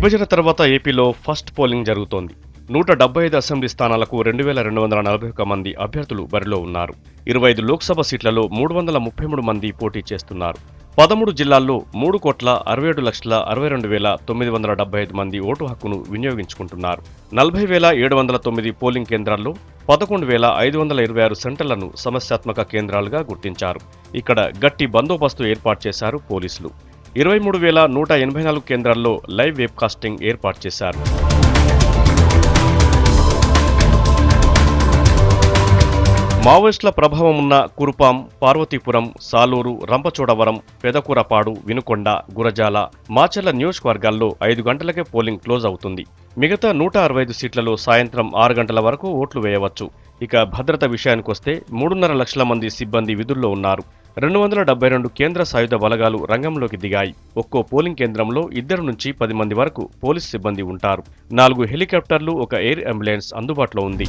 విభజన తర్వాత ఏపీలో ఫస్ట్ పోలింగ్ జరుగుతోంది. 175 అసెంబ్లీ స్థానాలకు 2241 మంది అభ్యర్థులు బరిలో ఉన్నారు. 25 లోక్సభ సీట్లలో 333 మంది పోటీ చేస్తున్నారు. 13 జిల్లాల్లో 3,67,62,975 మంది ఓటు హక్కును వినియోగించుకుంటున్నారు. 40,709 పోలింగ్ కేంద్రాల్లో 11,526 సెంటర్లను సమస్యాత్మక కేంద్రాలుగా గుర్తించారు. ఇక్కడ గట్టి బందోబస్తు ఏర్పాటు చేశారు పోలీసులు. 23,184 కేంద్రాల్లో లైవ్ వెబ్కాస్టింగ్ ఏర్పాటు చేశారు. మావోయిస్టుల ప్రభావం ఉన్న కురుపాం, పార్వతీపురం, సాలూరు, రంపచోడవరం, పెదకూరపాడు, వినుకొండ, గురజాల, మాచర్ల నియోజకవర్గాల్లో 5 గంటలకే పోలింగ్ క్లోజ్ అవుతుంది. మిగతా 165 సీట్లలో సాయంత్రం 6 గంటల వరకు ఓట్లు వేయవచ్చు. ఇక భద్రత విషయానికొస్తే 3.5 లక్షల మంది సిబ్బంది విధుల్లో ఉన్నారు. 272 కేంద్ర సాయుధ బలగాలు రంగంలోకి దిగాయి. ఒక్కో పోలింగ్ కేంద్రంలో 2 నుంచి 10 మంది వరకు పోలీస్ సిబ్బంది ఉంటారు. 4 హెలికాప్టర్లు, 1 ఎయిర్ అంబులెన్స్ అందుబాటులో ఉంది.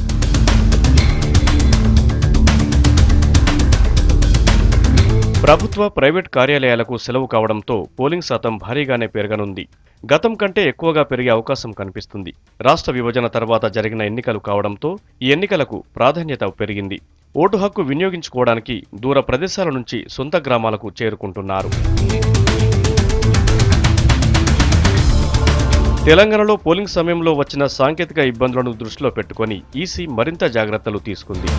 ప్రభుత్వ, ప్రైవేట్ కార్యాలయాలకు సెలవు కావడంతో పోలింగ్ శాతం భారీగానే పెరగనుంది. గతం కంటే ఎక్కువగా పెరిగే అవకాశం కనిపిస్తుంది. రాష్ట్ర విభజన తర్వాత జరిగిన ఎన్నికలు కావడంతో ఈ ఎన్నికలకు ప్రాధాన్యత పెరిగింది. ఓటు హక్కు వినియోగించుకోవడానికి దూర ప్రదేశాల నుంచి సొంత గ్రామాలకు చేరుకుంటున్నారు. తెలంగాణలో పోలింగ్ సమయంలో వచ్చిన సాంకేతిక ఇబ్బందులను దృష్టిలో పెట్టుకొని ఈసీ మరింత జాగ్రత్తలు తీసుకుంది.